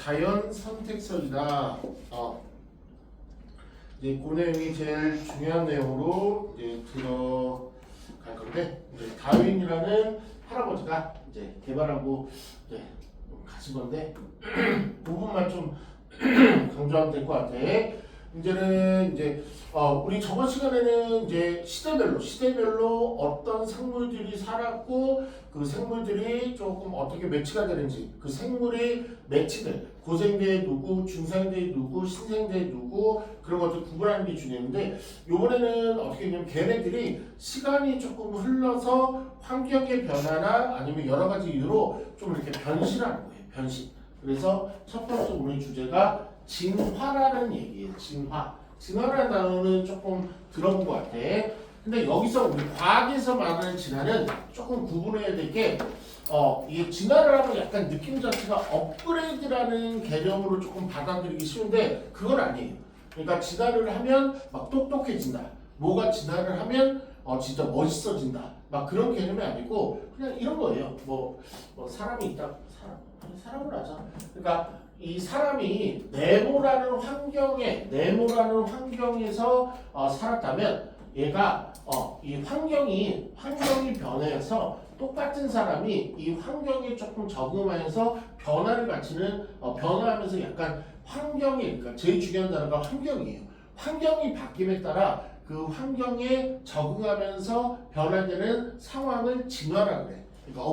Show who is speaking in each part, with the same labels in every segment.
Speaker 1: 자연 선택설이다. 이제 그 내용이 제일 중요한 내용으로 이제 들어갈 건데, 이제 다윈이라는 할아버지가 이제 개발하고 이제 가신 건데, 그 부분만 좀 강조하면 될 것 같아. 이제는 이제 우리 저번 시간에는 이제 시대별로 어떤 생물들이 살았고 그 생물들이 조금 어떻게 매치가 되는지, 그 생물이 매치된 고생대에 누구, 중생대에 누구, 신생대에 누구, 그런 것들 구분하는 게 중요한데, 이번에는 어떻게 보면 걔네들이 시간이 조금 흘러서 환경의 변화나 아니면 여러 가지 이유로 좀 이렇게 변신하는 거예요. 변신. 그래서 첫 번째 오늘 주제가 진화라는 얘기예요. 진화라는 단어는 조금 들어본 것 같아. 근데 여기서 우리 과학에서 말하는 진화는 조금 구분해야 될 게, 이게 진화를 하면 약간 느낌 자체가 업그레이드라는 개념으로 조금 받아들이기 쉬운데 그건 아니에요. 그러니까 진화를 하면 막 똑똑해진다. 뭐가 진화를 하면 진짜 멋있어진다. 막 그런 개념이 아니고 그냥 이런 거예요. 뭐 사람이 있다. 사람을 하자. 그러니까 이 사람이 네모라는 환경에서 살았다면 얘가 이 환경이 변해서 똑같은 사람이 이 환경에 조금 적응하면서 변화를 갖추는 변화하면서 약간 그러니까 제일 중요한 단어가 환경이에요. 환경이 바뀜에 따라 그 환경에 적응하면서 변화되는 상황을 진화라고 그래. 그러니까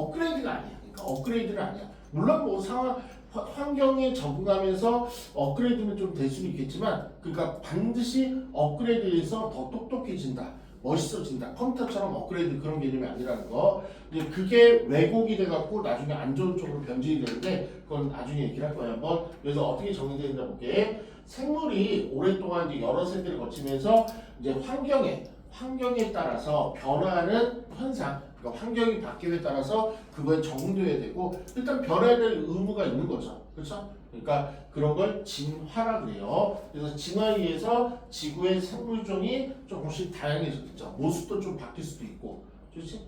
Speaker 1: 업그레이드는 아니야. 물론 뭐 환경에 적응하면서 업그레이드는 좀 될 수는 있겠지만, 그러니까 반드시 업그레이드해서 더 똑똑해진다, 멋있어진다, 컴퓨터처럼 업그레이드 그런 개념이 아니라는 거. 근데 그게 왜곡이 돼갖고 나중에 안 좋은 쪽으로 변질이 되는데 그건 나중에 얘기를 할 거야 한번. 그래서 어떻게 정리되는가 볼게. 생물이 오랫동안 이제 여러 세대를 거치면서 이제 환경에 따라서 변화하는 현상. 그러니까 환경이 바뀌에 따라서 그거에 적응돼야 되고 일단 변해야 될 의무가 있는 거죠. 그렇죠? 그러니까 그런 걸 진화라 그래요. 그래서 진화에 의해서 지구의 생물종이 조금씩 다양해졌죠. 모습도 좀 바뀔 수도 있고. 그렇지?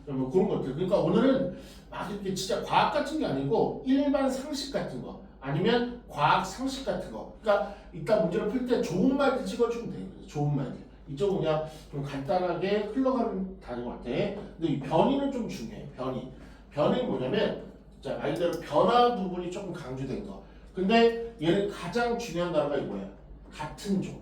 Speaker 1: 그러면 그런 것들. 그러니까 오늘은 막 이렇게 진짜 과학 같은 게 아니고 일반 상식 같은 거 아니면 과학 상식 같은 거. 그러니까 이따 문제를 풀 때 좋은 말들 찍어주면 돼요. 좋은 말들. 이쪽은 그냥 좀 간단하게 흘러가는 단어 같아. 근데 이 변이는 좀 중요해. 변이 뭐냐면, 자, 말 그대로 변화 부분이 조금 강조된 거. 근데 얘는 가장 중요한 단어가 이거야. 같은 종.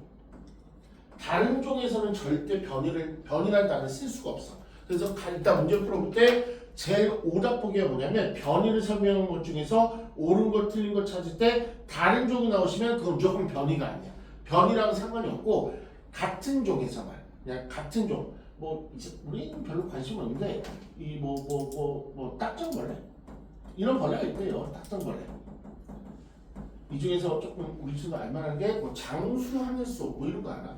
Speaker 1: 다른 종에서는 절대 변이라는 단어를 쓸 수가 없어. 그래서 일단 문제 풀어볼 때 제일 오답보기가 뭐냐면, 변이를 설명한 것 중에서 옳은 것 틀린 것 찾을 때 다른 종이 나오시면 그건 무조건 변이가 아니야. 변이랑은 상관이 없고 같은 종에서만, 그냥 같은 종. 뭐 이제 우리는 별로 관심 없는데 이 딱정벌레 이런 벌레가 있대요. 딱정벌레. 이 중에서 조금 우리 친구 알만한 게 뭐 장수하늘소 뭐 이런 거 알아?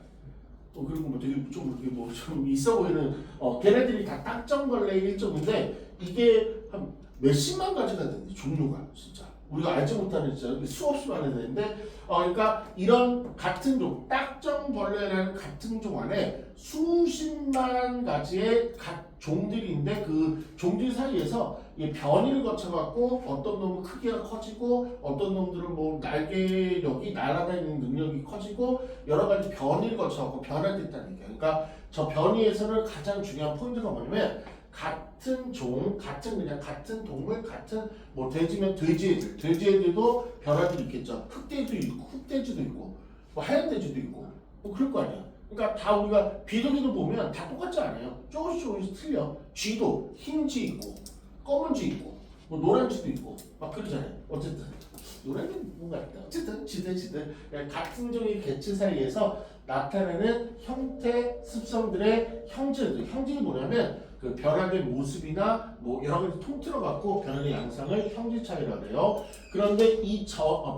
Speaker 1: 그리고 뭐 되게 좀 있어 보이는 걔네들이 다 딱정벌레의 일종인데 이게 한 몇십만 가지가 되는데 종류가 진짜. 우리가 알지 못하는 진짜 수없이 많이 되는데, 그러니까 이런 같은 종, 딱정벌레라는 같은 종 안에 수십만 가지의 종들이 있는데 그 종들 사이에서 이 변이를 거쳐갖고 어떤 놈은 크기가 커지고 어떤 놈들은 뭐 날개력이 날아다니는 능력이 커지고 여러 가지 변이를 거쳐갖고 변화됐다는 얘기야. 그러니까 저 변이에서는 가장 중요한 포인트가 뭐냐면 같은 동물, 같은 뭐 돼지면 돼지애들도 변화들이 있겠죠. 흑돼지도 있고, 뭐 하얀 돼지도 있고, 뭐 그럴 거 아니야. 그러니까 다 우리가 비둘기도 보면 다 똑같지 않아요. 조금씩 틀려. 쥐도 흰 쥐 있고, 검은 쥐 있고, 뭐 노란 쥐도 있고, 막 그러잖아요. 어쨌든 노란은 뭔가 있다. 어쨌든 쥐들 같은 종의 개체 사이에서 나타나는 형태, 습성들의 형질이 뭐냐면 그 변화된 모습이나 뭐 여러 가지 통틀어 갖고 변화의 양상을 형질 차이라고 해요. 그런데 이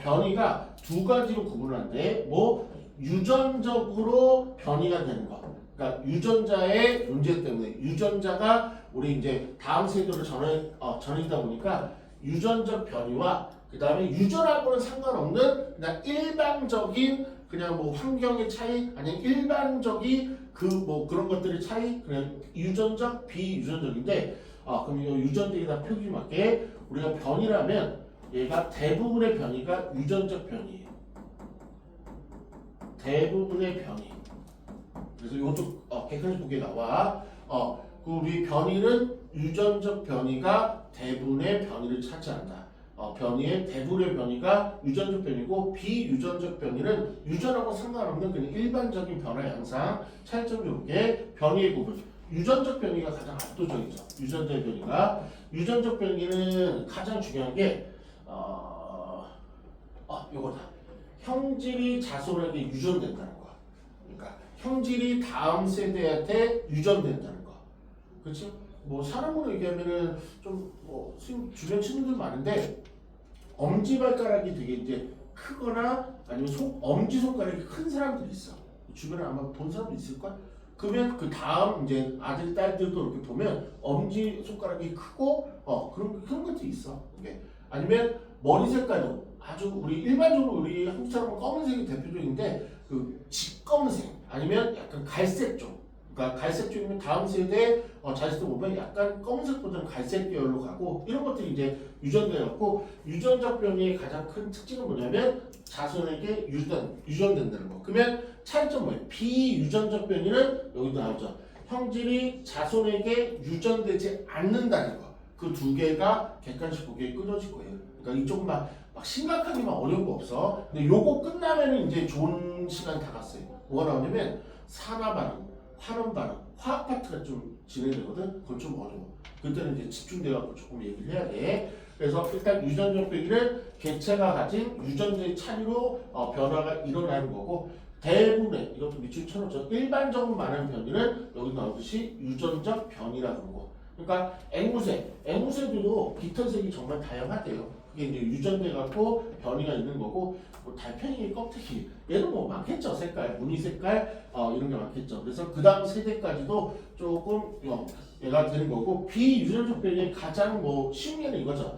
Speaker 1: 변이가 두 가지로 구분하는데, 뭐 유전적으로 변이가 되는 거. 그러니까 유전자의 문제 때문에 유전자가 우리 이제 다음 세대로 전해지다 보니까 유전적 변이와 그 다음에 유전하고는 상관없는 그냥 일반적인 그냥 뭐 환경의 차이 아니면 일반적인 그 뭐 그런 것들의 차이, 그냥 유전적, 비유전적인데, 그럼 이 유전들이 다 표기 맞게 우리가 변이라면 얘가 대부분의 변이가 유전적 변이에요. 대부분의 변이. 그래서 이것도 객관식 보기에 나와. 그 우리 변이는 유전적 변이가 대부분의 변이를 차지한다. 변이의 대부분의 변이가 유전적 변이고 비유전적 변이는 유전하고 상관없는 그냥 일반적인 변화 양상. 차이점이 이렇게 변이의 구분. 유전적 변이가 가장 압도적이죠. 유전적 변이가. 유전적 변이는 가장 중요한 게 요거다. 형질이 자손에게 유전된다는 거. 그러니까 형질이 다음 세대한테 유전된다는 거. 그렇지? 뭐 사람으로 얘기하면은 좀뭐 주변 친구들 많은데 엄지발가락이 되게 이제 크거나 아니면 엄지 손가락이 큰 사람들이 있어. 주변에 아마 본 사람도 있을 걸. 그러면 그 다음 이제 아들 딸들도 이렇게 보면 엄지 손가락이 크고 그런 것도 있어. 이게 아니면 머리 색깔도 아주 우리 일반적으로 우리 한국 사람은 검은색이 대표적인데 그 짙검은색 아니면 약간 갈색 쪽. 그러니까 갈색 쪽이면 다음 세대 자식들 보면 약간 검은색보다는 갈색 계열로 가고 이런 것들이 이제 유전돼갖고 유전적 변이의 가장 큰 특징은 뭐냐면 자손에게 유전된다는 거. 그러면 차이점 뭐예요? 비유전적 변이는 여기도 나오죠. 형질이 자손에게 유전되지 않는다는 거. 그 두 개가 객관식 보기에 끊어질 거예요. 그러니까 이쪽은 막 심각하게만 어려운 거 없어. 근데 요거 끝나면은 이제 좋은 시간 다 갔어요. 뭐가 나오냐면 산화 반응, 환원 반응, 화학 파트가 좀 진행되거든. 그건 좀 어려워. 그때는 이제 집중돼갖고 조금 얘기를 해야 돼. 그래서 일단 유전적 변이는 개체가 가진 유전자의 차이로 변화가 일어나는 거고 대부분의 이것도 밑줄 쳐놓죠. 일반적으로 말하는 변이는 여기 나오듯이 유전적 변이라는 거. 그러니까 앵무새들도 깃털색이 정말 다양하대요. 그게 이제 유전돼갖고 변이가 있는 거고 뭐 달팽이 껍데기 얘도 뭐 많겠죠. 색깔, 무늬 색깔 이런 게 많겠죠. 그래서 그 다음 세대까지도 조금 얘가 되는 거고 비유전적 변이의 가장 뭐 쉬운 예는 이거죠.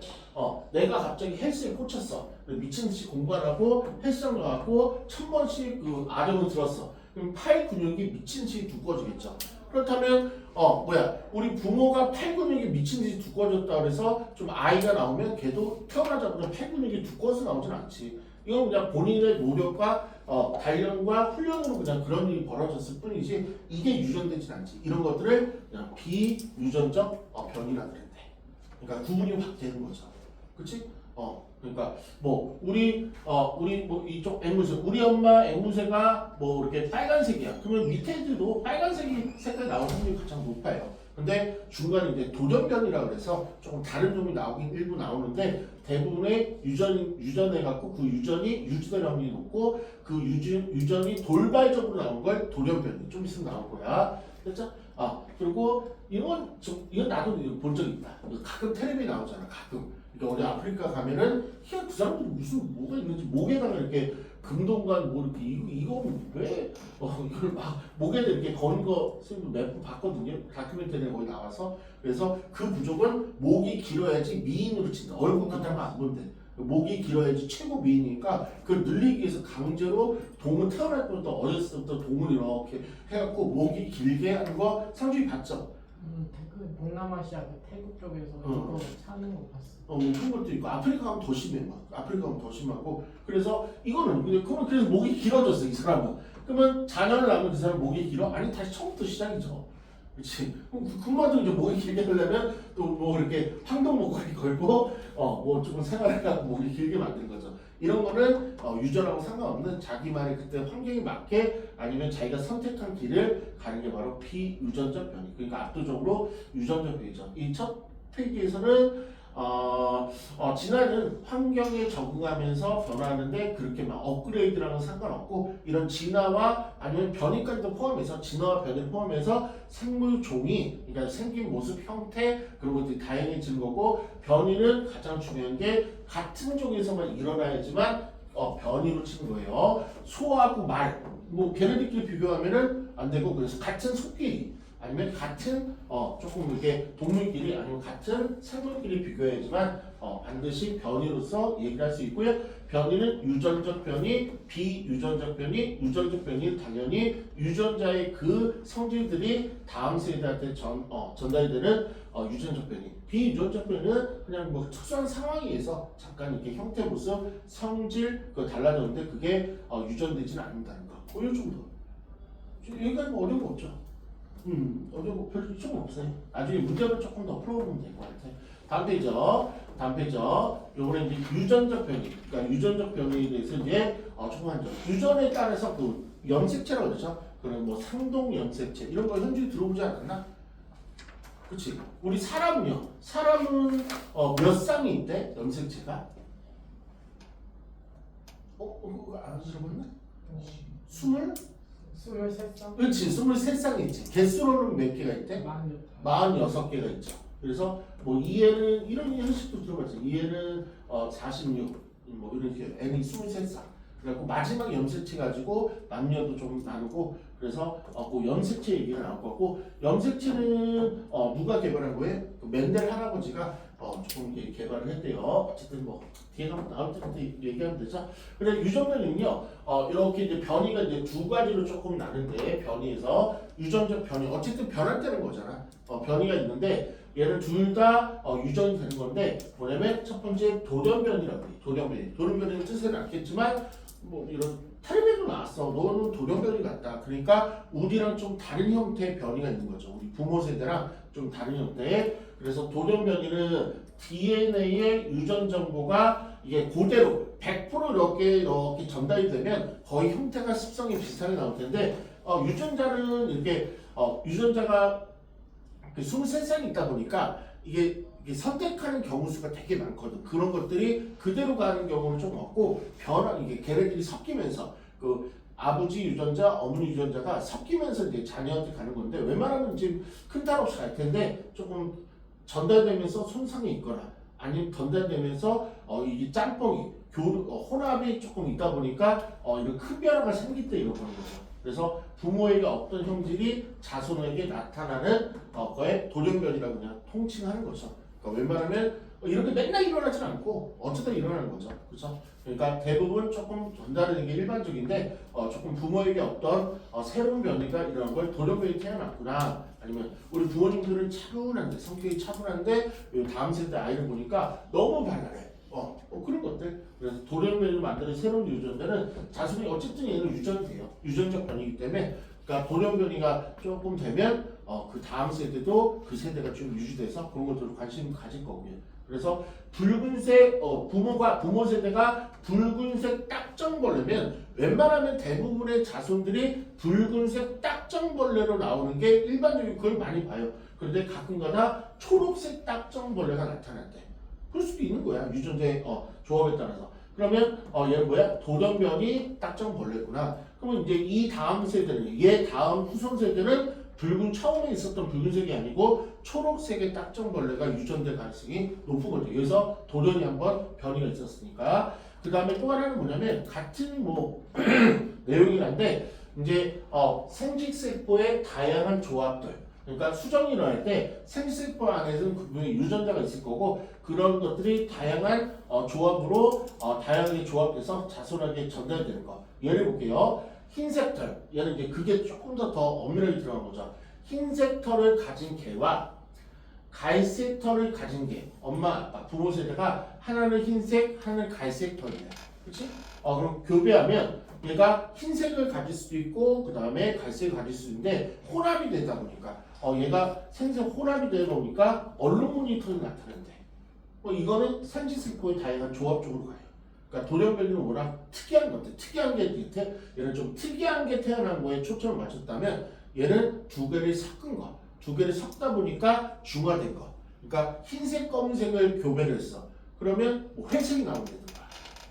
Speaker 1: 내가 갑자기 헬스에 꽂혔어. 미친 듯이 공부하라고 헬스장 가갖고 1000번씩 그 아령을 들었어. 그럼 팔 근육이 미친 듯이 두꺼워지겠죠. 그렇다면 우리 부모가 팔 근육이 미친 듯이 두꺼워졌다 그래서 좀 아이가 나오면 걔도 태어나자마자 팔 근육이 두꺼워서 나오진 않지. 이건 그냥 본인의 노력과 단련과 훈련으로 그냥 그런 일이 벌어졌을 뿐이지 이게 유전되진 않지. 이런 것들을 그냥 비유전적 변이라 그랬대. 그러니까 구분이 확 되는 거죠. 그렇지? 그러니까 뭐 우리 뭐 이쪽 앵무새 우리 엄마 앵무새가 뭐 이렇게 빨간색이야. 그러면 밑에 애들도 빨간색이 색깔 나올 확률이 가장 높아요. 근데 중간에 이제 도전변이라 그래서 조금 다른 놈이 나오긴 일부 나오는데 대부분의 유전해 갖고 그 유전이 유지될 확률이 높고 그 유전이 돌발적으로 나온 걸 돌연변이 좀 있으면 나올 거야. 됐죠? 그리고 이건 나도 본 적 있다. 가끔 텔레비에 나오잖아. 가끔. 그러니까 우리 아프리카 가면은 그 사람들이 무슨 뭐가 있는지 목에다가 이렇게 금동관 뭐 이렇게 이거는 왜 이걸 막 목에다 이렇게 거는 거 선생님 몇 번 봤거든요. 다큐멘터리에 거기 나와서. 그래서 그 부족은 목이 길어야지 미인으로 친다. 얼굴 그냥 안 본대. 목이 길어야지 최고 미인이니까 그걸 늘리기 위해서 강제로 동물 태어날 때부터 어렸을 때부터 동물 이렇게 해갖고 목이 길게 하는 거 상주이 봤죠?
Speaker 2: 그 동남아시아 그 태국 쪽에서 이거 차는 거 봤어.
Speaker 1: 그런 것도 있고 아프리카 가면 더 심해 막. 아프리카 가면 더 심하고 그래서 이거는 그래서 목이 길어졌어 이 사람은. 그러면 자녀를 낳으면 그 사람 목이 길어? 아니 다시 처음부터 시작이죠. 그렇지. 그럼 그마도 이제 목이 길게 하려면 또 뭐 이렇게 황동 목걸이 걸고 뭐 조금 생활해갖고 목이 길게 만든 거죠. 이런 거는 유전하고 상관없는 자기만의 그때 환경에 맞게 아니면 자기가 선택한 길을 가는 게 바로 비유전적 변이. 그러니까 압도적으로 유전적 변이죠. 이 첫 페이지에서는 진화는 환경에 적응하면서 변화하는데 그렇게 막 업그레이드랑은 상관없고 이런 진화와 아니면 변이까지도 포함해서 진화와 변이를 포함해서 생물 종이 그러니까 생긴 모습, 형태 그런 것들이 다양해지는 거고 변이는 가장 중요한 게 같은 종에서만 일어나야지만 변이로 치는 거예요. 소하고 말, 뭐 걔네들끼리 비교하면은 안 되고 그래서 같은 속끼리 아니면 같은 조금 이렇게 동물끼리 아니면 같은 생물끼리 비교해야지만 반드시 변이로서 얘기를 할 수 있고요. 변이는 유전적 변이, 비유전적 변이, 유전적 변이는 당연히 유전자의 그 성질들이 다음 세대한테 전달이 되는 유전적 변이. 비유전적 변이는 그냥 뭐 특수한 상황에 의해서 잠깐 이렇게 형태, 모습, 성질 달라졌는데 그게 유전되지는 않는다는 거. 이 정도. 여기까지 뭐 어려운 거 없죠. 어려운 거 별로 좀 없어요. 나중에 문제를 조금 더 풀어보면 될 것 같아. 다음 페이지요. 요거는 이제 유전적 변이. 그러니까 유전적 변이에 대해서 이제 조금 한죠. 유전에 따라서 그 염색체라고 그러죠. 그런 뭐 상동 염색체 이런 거 현재 들어보지 않았나? 그렇지. 우리 사람은요. 사람은 몇 쌍이 있대? 염색체가? 안 들어봤나?
Speaker 2: 23쌍?
Speaker 1: 그렇지. 23쌍이 있지. 개수로는 몇 개가 있대? 46개가 있죠. 그래서 뭐 이해는 이런 형식도 들어봤죠. 이해는 46, 뭐 이렇게 n이 23쌍. 그래갖고 마지막 염색체 가지고 남녀도 좀 나누고 그래서 그 염색체 얘기가 나올 거고 염색체는 누가 개발한 거예요? 그 멘델 할아버지가 조금 개발을 했대요. 어쨌든 뭐 뒤에 가면 나올 때부터 얘기하면 되죠. 근데 유전변이는요 이렇게 이제 변이가 이제 두 가지로 조금 나는데 변이에서 유전적 변이 어쨌든 변화되는 거잖아. 변이가 있는데 얘는 둘 다 유전이 되는 건데 뭐냐면 첫 번째 돌연변이라고 해. 돌연변이는 뜻은 않겠지만 뭐 이런 텔레비도 나왔어. 너는 돌연변이 같다. 그러니까 우리랑 좀 다른 형태의 변이가 있는 거죠. 우리 부모 세대랑 좀 다른 형태의. 그래서 돌연변이는 DNA의 유전 정보가 이게 그대로 100% 이렇게 전달이 되면 거의 형태가 습성이 비슷하게 나올 텐데 유전자는 이렇게 유전자가 23쌍이 있다 보니까 이게 선택하는 경우 수가 되게 많거든. 그런 것들이 그대로 가는 경우는 좀 없고 이게 걔네들이 섞이면서 그 아버지 유전자, 어머니 유전자가 섞이면서 이제 자녀한테 가는 건데 웬만하면 지금 큰 탈 없이 갈 텐데 조금 전달되면서 손상이 있거나 아니면 전달되면서 이게 짬뽕이 혼합이 조금 있다 보니까 이런 큰 변화가 생길 때 이런 거죠. 그래서 부모에게 어떤 형질이 자손에게 나타나는 거에 돌연변이라고 그냥 통칭하는 거죠. 그러니까 웬만하면 이렇게 맨날 일어나진 않고 어쩌다 일어나는 거죠. 그렇죠? 그러니까 대부분 조금 전달하는 게 일반적인데 조금 부모에게 어떤 새로운 변이가 이런 걸 돌연변이 태어났구나. 아니면 우리 부모님들은 차분한데 성격이 차분한데 다음 세대 아이를 보니까 너무 발랄해. 그런 것들. 그래서 돌연변이를 만드는 새로운 유전자는 자손이 어쨌든 얘는 유전이 돼요. 유전적 변이기 때문에 그러니까 돌연변이가 조금 되면 그 다음 세대도 그 세대가 좀 유지돼서 그런 것들을 관심 가질 거고요. 그래서 붉은색 부모 세대가 붉은색 딱정벌레면 웬만하면 대부분의 자손들이 붉은색 딱정벌레로 나오는 게 일반적인 그걸 많이 봐요. 그런데 가끔가다 초록색 딱정벌레가 나타난대. 그럴 수도 있는 거야. 유전자의 조합에 따라서. 그러면 얘는 뭐야? 돌연변이 딱정벌레구나. 그러면 이제 이 다음 세대는 얘 다음 후손 세대는 처음에 있었던 붉은색이 아니고 초록색의 딱정벌레가 유전될 가능성이 높은 거죠. 그래서 돌연이 한번 변이가 있었으니까. 그 다음에 또 하나는 뭐냐면 같은 뭐 내용이긴 한데 이제 생식세포의 다양한 조합들. 그러니까 수정이 일어날 때 생식세포 안에서는 분명히 유전자가 있을 거고 그런 것들이 다양한 조합으로 다양하게 조합돼서 자손에게 전달되는 거. 예를 볼게요. 흰색 털. 얘는 이제 그게 조금 더 엄밀하게 들어간 거죠. 흰색 털을 가진 개와 갈색 털을 가진 개. 엄마, 아빠, 부모 세대가 하나는 흰색, 하나는 갈색 털이에요. 그렇지? 그럼 교배하면 얘가 흰색을 가질 수도 있고 그 다음에 갈색을 가질 수 있는데 혼합이 되다 보니까 얘가 생생 혼합이 되다 보니까 얼룩무늬 털이 나타난대. 이거는 생식세포의 다양한 조합 쪽으로 가요. 그러니까 돌연변이는 워낙 특이한 것들, 특이한 게 밑에 얘는 좀 특이한 게 태어난 거에 초점을 맞췄다면 얘는 두 개를 섞은 거, 두 개를 섞다 보니까 중화된 거. 그러니까 흰색, 검은색을 교배를 했어. 그러면 뭐 회색이 나온다든가.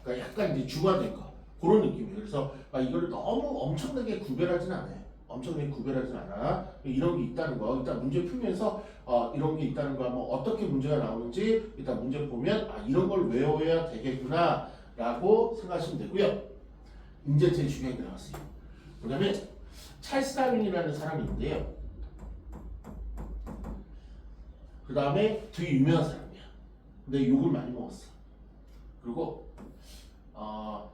Speaker 1: 그러니까 약간 이제 중화된 거. 그런 느낌이에요. 그래서 이걸 너무 엄청나게 구별하진 않아요. 엄청나게 구별하진 않아. 이런 게 있다는 거. 일단 문제 풀면서 이런 게 있다는 거 뭐 어떻게 문제가 나오는지 일단 문제 보면 이런 걸 외워야 되겠구나 라고 생각하시면 되고요. 이제 제일 중요한 게 나왔어요. 뭐냐면 찰스 다윈이라는 사람이 있는데요. 그 다음에 되게 유명한 사람이야. 근데 욕을 많이 먹었어. 그리고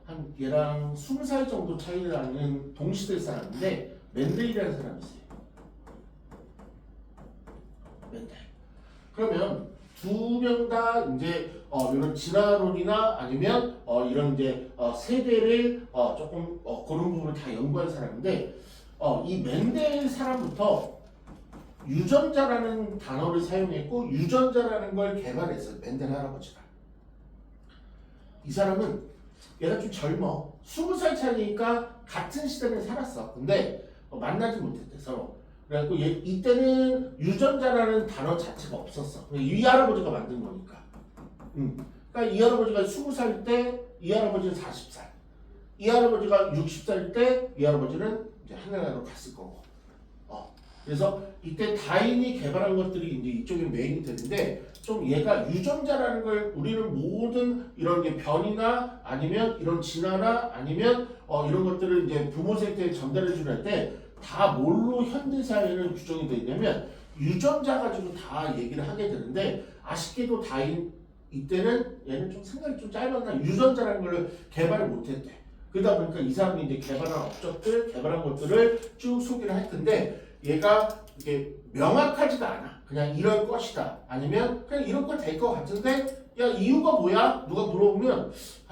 Speaker 1: 한 얘랑 20살 정도 차이 나는 동시대 사람인데 맨델이라는 사람이 있어요. 맨델. 그러면 두 명 다 이제 이런 진화론이나 아니면 이런 이제 세대를 조금 그런 부분을 다 연구한 사람인데 이 맨델 사람부터 유전자라는 단어를 사용했고 유전자라는 걸 개발했어요. 맨델 할아버지가. 이 사람은 얘가 좀 젊어. 20살 차이니까 같은 시대를 살았어. 근데 만나지 못했대 서로. 그래갖고 이때는 유전자라는 단어 자체가 없었어. 이 할아버지가 만든 거니까. 그러니까 이 할아버지가 20살 때 이 할아버지는 40살. 이 할아버지가 60살 때 이 할아버지는 이제 하늘나라로 갔을 거고. 그래서 이때 다인이 개발한 것들이 이제 이쪽에 메인이 되는데 좀 얘가 유전자라는 걸 우리는 모든 이런 게 변이나 아니면 이런 진화나 아니면 이런 것들을 이제 부모 세대에 전달해 줄 때 다 뭘로 현대 사회는 규정이 되어 있냐면 유전자 가지고 다 얘기를 하게 되는데 아쉽게도 다인 이때는 얘는 좀 생각이 좀 짧았나 유전자라는 걸 개발을 못했대. 그러다 보니까 이 사람이 이제 개발한 업적들, 개발한 것들을 쭉 소개를 할 텐데 얘가 이게 명확하지가 않아. 그냥 이럴 것이다. 아니면 그냥 이럴 거 될 것 같은데 야 이유가 뭐야? 누가 물어보면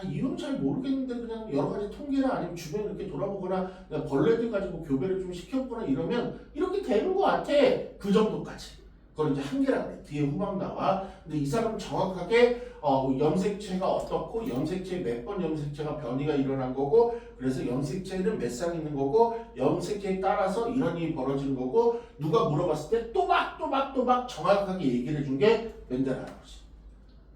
Speaker 1: 이유는 잘 모르겠는데 그냥 여러 가지 통계나 아니면 주변에 이렇게 돌아보거나 그냥 벌레들 가지고 교배를 좀 시켜보거나 이러면 이렇게 되는 것 같아. 그 정도까지. 그걸 이제 한계라 그래. 뒤에 후방 나와. 근데 이 사람은 정확하게 염색체가 어떻고 염색체 몇 번 염색체가 변이가 일어난 거고 그래서 염색체는 몇 쌍 있는 거고 염색체에 따라서 이런 일이 벌어지는 거고 누가 물어봤을 때 또박 정확하게 얘기를 해준 게 맨델 할아버지.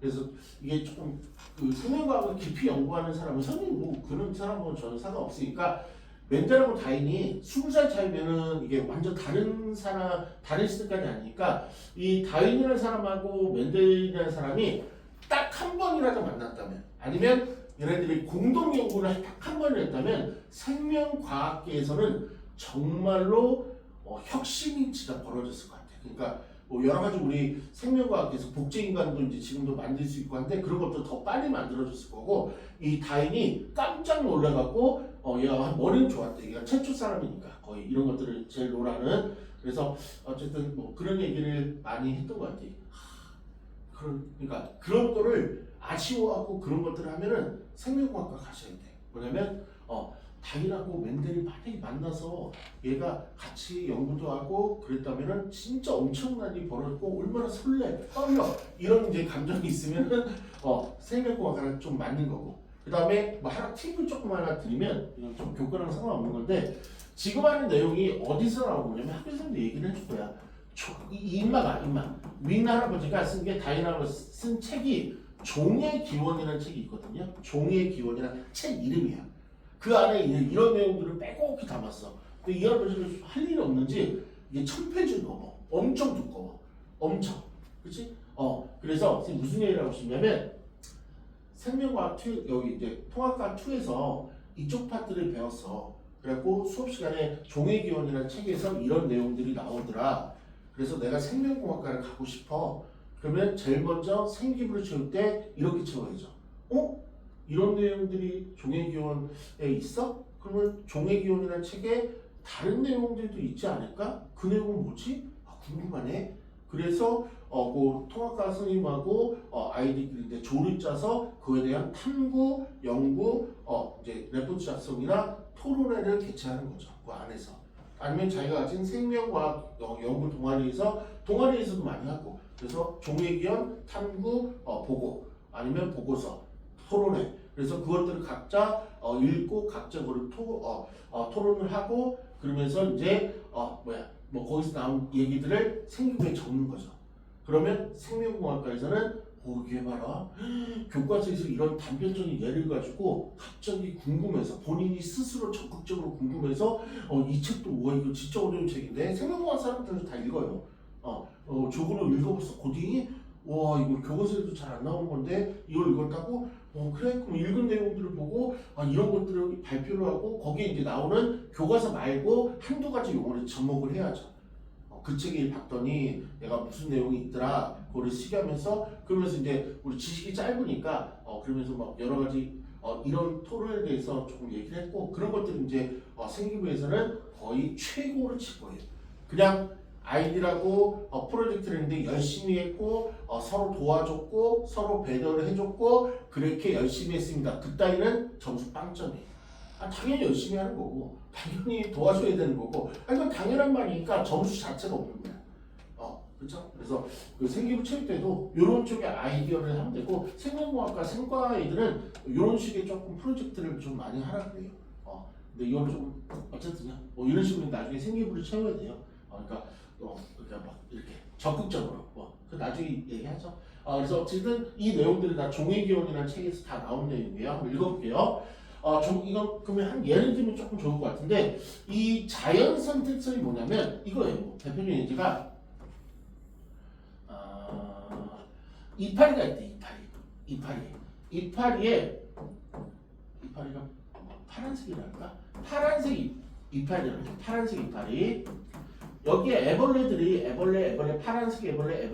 Speaker 1: 그래서 이게 조금 그 생명과학을 깊이 연구하는 사람은 선생님 뭐 그런 사람은 저는 상관없으니까 맨델하고 다인이 20살 차이면은 이게 완전 다른 사람, 다른 시대까지 아니니까 이 다인이라는 사람하고 맨델이라는 사람이 딱 한 번이라도 만났다면 아니면 얘네들이 공동 연구를 딱 한 번을 했다면 생명과학계에서는 정말로 혁신이 진짜 벌어졌을 것 같아요. 그러니까 뭐 여러 가지 우리 생명과학에서 복제인간도 이제 지금도 만들 수 있고 한데 그런 것도 더 빨리 만들어졌을 거고 이 다인이 깜짝 놀라갖고 얘가 머리는 좋았대. 얘가 최초 사람이니까 거의 이런 것들을 제일 놀아는. 그래서 어쨌든 뭐 그런 얘기를 많이 했던 것 같아. 그러니까 그런 거를 아쉬워하고 그런 것들을 하면은 생명과학과 가셔야 돼. 뭐냐면 다인하고 맨델이 만약에 만나서 얘가 같이 연구도 하고 그랬다면은 진짜 엄청난 일이 벌어졌고 얼마나 설레, 떨려 이런 이제 감정이 있으면은 생명과학과랑 좀 맞는 거고. 그 다음에 뭐 하나 팁을 조금 하나 드리면 이건 좀 교과랑 상관없는 건데 지금 하는 내용이 어디서 나오냐면 학교에서도 얘기를 해줄 거야. 인마 윈 할아버지가 쓴 게 다인 할아버지 쓴 책이 종의 기원이라는 책이 있거든요. 종의 기원이라는 책 이름이야. 그 안에 이런 내용들을 빼곡히 담았어. 근데 이 할아버지는 할 일이 없는지 이게 1000페이지 넘어. 엄청 두꺼워. 엄청. 그치? 그래서 선생님 무슨 얘기를 하고 싶냐면 생명과학 2, 여기 이제 통합과학 2에서 이쪽 파트를 배웠어. 그래갖고 수업 시간에 종의 기원이라는 책에서 이런 내용들이 나오더라. 그래서 내가 생명공학과를 가고 싶어. 그러면 제일 먼저 생기부를 채울 때 이렇게 채워야죠. 이런 내용들이 종의 기원에 있어? 그러면 종의 기원이라는 책에 다른 내용들도 있지 않을까? 그 내용은 뭐지? 궁금하네. 그래서 그 통합과 선생님하고 아이들끼리 조를 짜서 그에 대한 탐구, 연구, 이제 레포트 작성이나 토론회를 개최하는 거죠. 그 안에서. 아니면 자기가 가진 생명과학 연구 동아리에서도 많이 하고. 그래서 종의 기원, 탐구, 보고, 아니면 보고서, 토론회. 그래서 그것들을 각자 읽고 각자 그걸 토론을 하고 그러면서 이제 뭐 거기서 나온 얘기들을 생기부에 적는 거죠. 그러면 생명공학과에서는 이게 봐라 교과서에서 이런 단편적인 예를 가지고 갑자기 궁금해서 본인이 스스로 적극적으로 궁금해서 이 책도 뭐야 이거 진짜 어려운 책인데 생명공학 사람들은 다 읽어요. 저거를 읽어봤어. 고딩이 와 이거 교과서에도 잘 안 나오는 건데 이걸 읽었다고? 그래 그럼 읽은 내용들을 보고 이런 것들을 발표를 하고 거기에 이제 나오는 교과서 말고 한두 가지 용어를 접목을 해야죠. 그 책을 봤더니 내가 무슨 내용이 있더라 그거를 시기하면서 그러면서 이제 우리 지식이 짧으니까 그러면서 막 여러 가지 이런 토론에 대해서 조금 얘기를 했고 그런 것들이 이제 생기부에서는 거의 최고로 칠 거예요. 그냥 아이디라고 프로젝트를 했는데 열심히 했고 서로 도와줬고 서로 배려를 해줬고 그렇게 열심히 했습니다. 그 따위는 점수 빵점이에요. 당연히 열심히 하는 거고 당연히 도와줘야 되는 거고 이건 당연한 말이니까 점수 자체가 없는 거야. 그렇죠? 그래서 그 생기부 체육 때도 이런 쪽의 아이디어를 하면 되고 생명공학과 생과 애들은 이런 식의 조금 프로젝트를 좀 많이 하라 그래요. 근데 이건 좀 어쨌든요. 이런 식으로 나중에 생기부를 채워야 돼요. 그러니까 막 이렇게 적극적으로 그 나중에 얘기하죠. 그래서 어쨌든 이 내용들이 다 종의기원이라는 책에서 다 나온 내용이에요. 한번 읽어볼게요. 이건 그러면 한 예를 들면 조금 좋을 것 같은데 이 자연 선택설이 뭐냐면 이거예요. 대표적인 예제가 이파리가 있대. 이파리가 파란색이랄까? 파란색 이파리라는 게 파란색 이파리. 여기에 애벌레, 파란색 애벌레,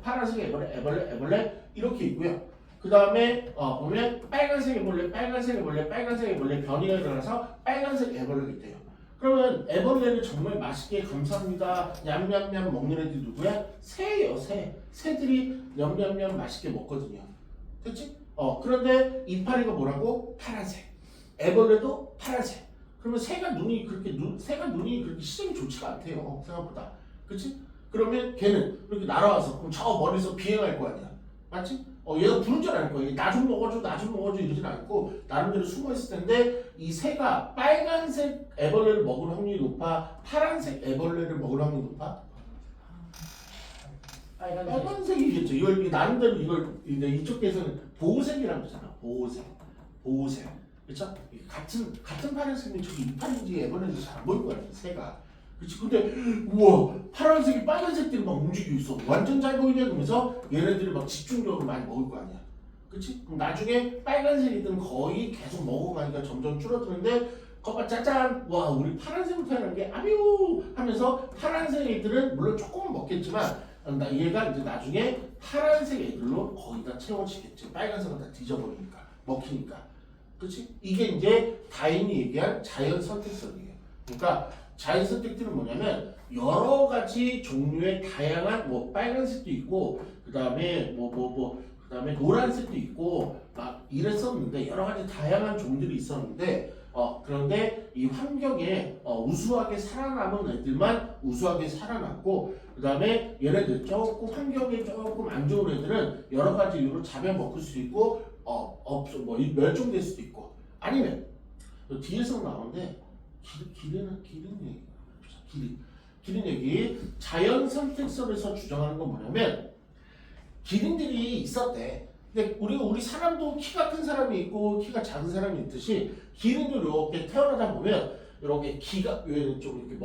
Speaker 1: 파란색 애벌레 이렇게 있고요. 그 다음에 보면 빨간색 애벌레, 변이가 일어나서 빨간색 애벌레가 있대요. 그러면 애벌레를 정말 맛있게 감사합니다 냠냠냠 먹는 애들이 누구야? 새예요. 새들이 냠냠냠 맛있게 먹거든요. 됐지? 그런데 이파리가 뭐라고? 파란색. 애벌레도 파란색. 그러면 새가 눈이 그렇게 시력이 좋지가 않대요. 생각보다. 그렇지? 그러면 걔는 이렇게 날아와서 그럼 저 멀리서 비행할 거 아니야. 맞지? 얘가 부른 줄 알 거야. 나 좀 먹어줘 이러진 않고 나름대로 숨어 있을 텐데 이 새가 빨간색 애벌레를 먹을 확률이 높아? 파란색 애벌레를 먹을 확률이 높아? 빨간색이겠죠. 이걸 나름대로 이걸 이쪽에서는 보호색이라고 하잖아. 보호색. 그렇죠? 같은 파란색이 저기 이파리인지 애벌레인지 잘 안 보일 거 아니야. 새가. 그렇지? 근데 우와 파란색이 빨간색들이 막 움직이고 있어. 완전 잘 보이냐 그러면서 얘네들이 막 집중적으로 많이 먹을 거 아니야. 그렇지? 그럼 나중에 빨간색이든 거의 계속 먹어가니까 점점 줄어드는데 거봐 짜잔 와 우리 파란색부터 하는 게 아뮤 하면서 파란색 애들은 물론 조금은 먹겠지만 얘가 이제 나중에 파란색 애들로 거의 다 채워지겠지. 빨간색은 다 뒤져버리니까 먹히니까. 그렇지? 이게 이제 다인이 얘기한 자연 선택설이에요. 그러니까 자연 선택들은 뭐냐면 여러 가지 종류의 다양한 빨간색도 있고 그다음에 그다음에 노란색도 있고 막 이랬었는데 여러 가지 다양한 종들이 있었는데 그런데 이 환경에 우수하게 살아남은 애들만 우수하게 살아남고 그다음에 얘네들 조금 환경에 조금 안 좋은 애들은 여러 가지 이유로 잡아먹을 수 있고 멸종될 수도 있고 아니면 뒤에서 나오는데 기린 얘기 자연 선택설에서 주장하는 건 뭐냐면 기린들이 있었대. 근데 우리 사람도 키가 큰 사람이 있고 키가 작은 사람이 있듯이 기린도 이렇게 태어나다 보면 이렇게 키가 좀 이렇게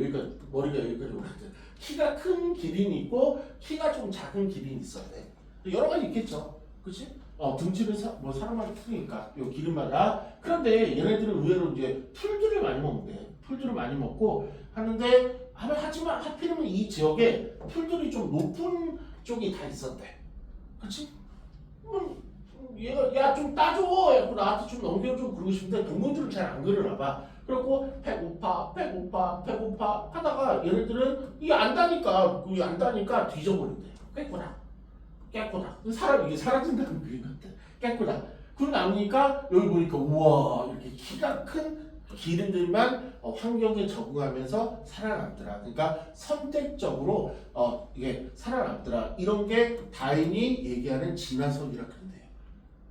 Speaker 1: 여기까지 머리가 여기까지 오는데 키가 큰 기린이 있고 키가 좀 작은 기린이 있었대. 여러 가지 있겠죠, 그렇지? 등치는 사람마다 틀리니까 요 기린마다. 그런데 얘네들은 의외로 이제 풀들을 많이 먹는데 풀들을 많이 먹고 하는데 하지만 하필이면 이 지역에 풀들이 좀 높은 쪽이 다 있었대. 그렇지? 얘가 야 좀 따줘. 나한테 좀 넘겨줘 그러고 싶은데 동물들은 잘 안 그러나 봐. 그리고 배고파 하다가 얘네들은 이게 안 다니까 뒤져버린대. 깨꼬다. 이게 사라진다는 그림 같아. 깨꼬다. 그러고 나니까 여기 보니까 우와 이렇게 키가 큰 기린들만 환경에 적응하면서 살아남더라. 그러니까 선택적으로 이게 살아남더라. 이런 게 다인이 얘기하는 진화설이라 그런대요.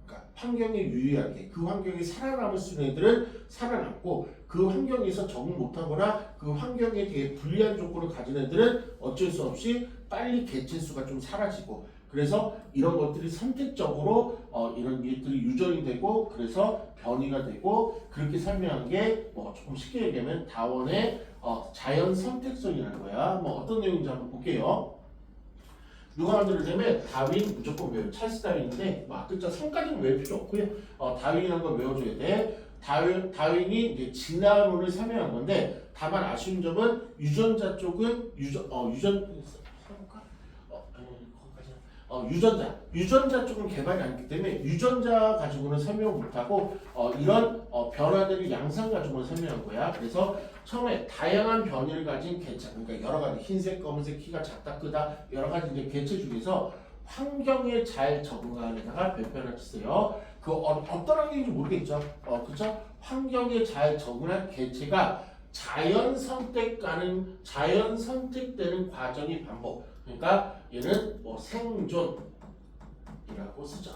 Speaker 1: 그러니까 환경에 유의하게 그 환경에 살아남을 수 있는 애들은 살아남고 그 환경에서 적응 못하거나 그 환경에 되게 불리한 조건을 가진 애들은 어쩔 수 없이 빨리 개체수가 좀 사라지고 그래서 이런 것들이 선택적으로 이런 것들이 유전이 되고 그래서 변이가 되고 그렇게 설명한 게 조금 쉽게 얘기하면 다원의 자연 선택설이라는 거야. 어떤 내용인지 한번 볼게요. 누가 만들어내면 다윈 무조건 외워. 찰스 다윈인데 글자 3까지는 외울 필요 없고요. 다윈이라는 걸 외워줘야 돼. 다윈이 이제 진화론을 설명한 건데 다만 아쉬운 점은 유전자 쪽은 유전자 쪽은 개발이 안 됐기 때문에 유전자 가지고는 설명 못하고 이런 변화들을 양상 가지고는 설명한 거야. 그래서 처음에 다양한 변이를 가진 개체, 그러니까 여러 가지 흰색, 검은색, 키가 작다, 크다 여러 가지 이제 개체 중에서 환경에 잘 적응하는 애다가 별표를 쳤어요. 그 어떤 환경인지 모르겠죠. 그렇죠? 환경에 잘 적응한 개체가 자연 선택되는 과정이 반복. 그러니까 얘는 뭐 생존이라고 쓰죠.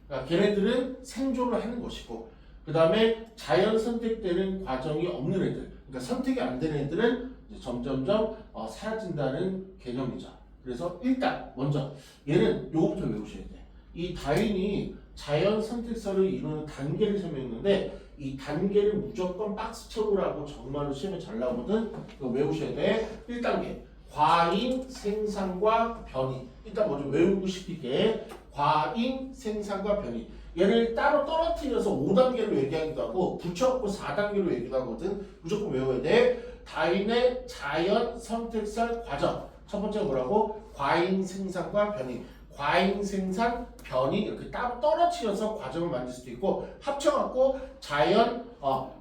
Speaker 1: 그러니까 걔네들은 생존을 하는 것이고, 그 다음에 자연 선택되는 과정이 없는 애들, 그러니까 선택이 안 되는 애들은 이제 점점점 사라진다는 개념이죠. 그래서 일단 먼저 얘는 요거부터 외우셔야 돼. 이 다윈이 자연 선택설을 이루는 단계를 설명했는데 이 단계를 무조건 박스 채우라고 정말로 시험에 잘 나오거든. 그거 외우셔야 돼. 1단계 과잉 생산과 변이. 일단 먼저 외우고 싶게 과잉 생산과 변이. 얘를 따로 떨어뜨려서 5단계로 얘기하기도 하고 붙여갖고 4단계로 얘기도 하거든. 무조건 외워야 돼. 다윈의 자연 선택설 과정. 첫 번째 뭐라고? 과잉 생산과 변이. 과잉 생산, 변이 이렇게 따로 떨어뜨려서 과정을 만들 수도 있고 합쳐갖고 자연